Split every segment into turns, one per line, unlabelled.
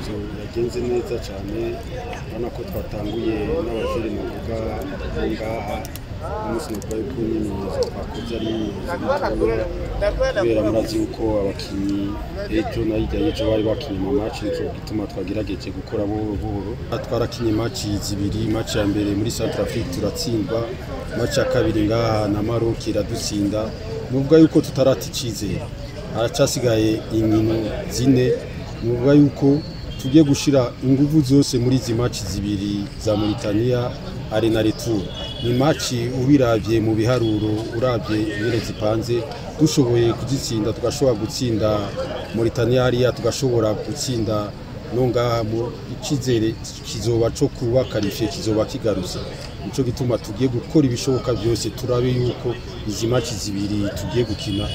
imyimenyerezo yagenze neza cyane urabona ko twatanguye n'abajuri muvuga ngaha umunsi mukuru yuko imyimenyerezo twakoze ari imyimenyerezo kubera murazi yuko abakinyi ejo na hirya y'ejo bari bakinye mu match nicyo gituma twagerageje gukora buhoro twarakinye match zibiri, match ya mbere muri Centrafrique turatsindwa, match ya kabiri ngaha na Maroc iradutsinda. Nuvuga yuko tutarata icizere, haracasigaye inkino zine, nuvuga yuko tugiye gushira inguvu zose muri izi match zibiri za Mauritania ari na retour. Ni match ubiravye mu biharuro uravye ingene zipanze, dushoboye kuzitsinda tugashobora gutsinda Mauritania hariya, tugashobora gutsinda nonga mu icizere kizoba cyo kuba qualifié kizoba kigarutse. Nico gituma tugiye gukora ibishoboka byose turabe yuko izi match zibiri tugiye gukina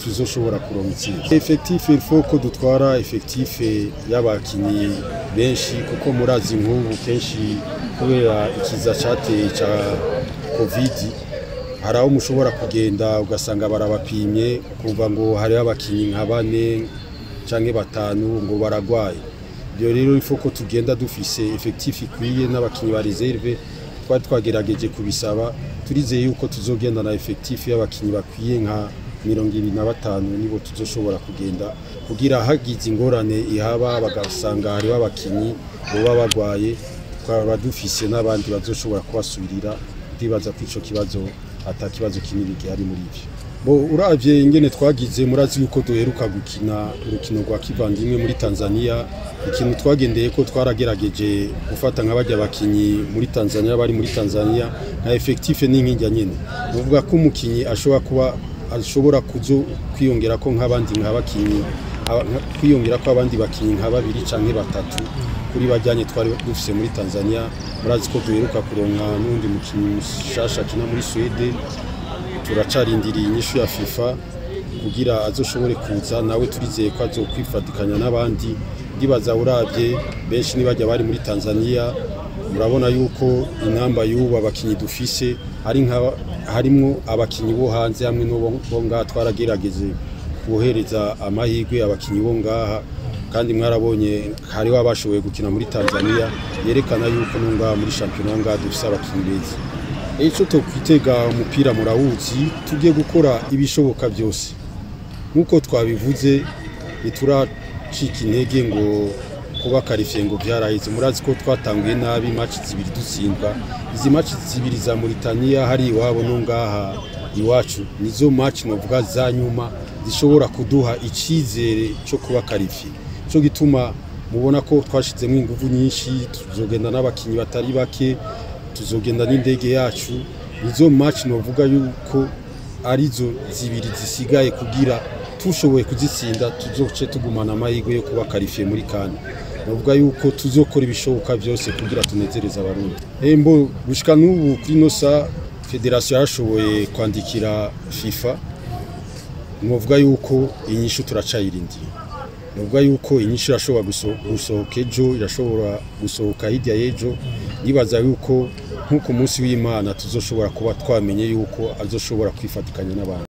tuzoshobora kuronka itsinda. Effectif ko dutwara effectif y'abakinyi benshi kuko murazi nk'ubu kenshi kubera ikiza cyateye ca Covid hari aho mushobora kugenda ugasanga barabapimye kumva ngo hari abakinyi nka 4 canke 5 ngo baragwaye. Byo rero ifo ko tugenda dufise effectif ikwiye n'abakinyi ba reserve twagerageje kubisaba, turizeye yuko tuzogenda na effectif y'abakinyi bakwiye nka 25 nibo tuzoshobora kugenda kugira hagize ingorane ihaba bagasanga hari abakinyi boba bagwaye twaba dufise n'abandi bazoshobora kubasubirira. Ndibaza ko ico kibazo atakibazo kinini gihari muri ivyo. Bo uravye ingene twagize murazi yuko duheruka gukina urukino rwa kivandimwe muri Tanzania, ikintu twagendeye ko twaragerageje gufata nk'abajya abakinyi muri Tanzania bari muri Tanzania na effectif n'inkingi nyene. Uvuga ko umukinyi ashobora kuzo kwiyongera ko nk'abandi nk'abakinyi kwiyongera ko abandi bakinyi nka 2 canke 3 kuri bajyanye twari dufise muri Tanzania. Murazi ko duheruka kuronka n'undi mukinyi mushasha kina muri Sweden, turacarindiriye inyishu ya FIFA kugira azoshobore kuza nawe, turizeye ko azokwifatikanya n'abandi. Ndibaza uravye benshi nibajya bari muri Tanzania, murabona yuko inamba y'ubu abakinyi dufise ari harimo abakinyi bo hanze hamwe no ngaha twaragerageze kuhereza amahirwe abakinyi bo ngaha, kandi mwarabonye hari wabashoboye gukina muri Tanzania yerekana yuko no ngaha muri championnat ngaha dufise abakinyi beza. Ejo tokwitega umupira murawuzi, tugiye gukora ibishoboka byose nkuko twabivuze, nituracika intege ngo kuba qualifié ngo byaraheze. Murazi ko twatanguye nabi match zibiri dutsindwa, izi match zibiri za Mauritania hari iwabo no ngaha iwacu nizo match novuga za nyuma zishobora kuduha icizere cyo kuba qualifié. Cyo gituma mubona ko twashizemo ingufu nyinshi, tuzogenda n'abakinyi batari bake, tuzogenda n'indege yacu. Nizo match novuga yuko arizo zibiri zisigaye kugira tushoboye kuzitsinda tuzoce tugumana amahirwe yo kuba qualifié muri CAN. Novuga yuko tuzokora ibishoboka byose kugira tunezereza abarundi. Embo gushika n'ubu kuri nosa federation yashoboye kwandikira FIFA, novuga yuko inyishu turacayirindiye. Novuga yuko inyishu irashobora gusohoka ejo, irashobora gusohoka hirya y'ejo. Nibaza yuko nkuko umunsi w'Imana tuzoshobora kuba twamenye yuko azoshobora kwifatikanya n'abantu.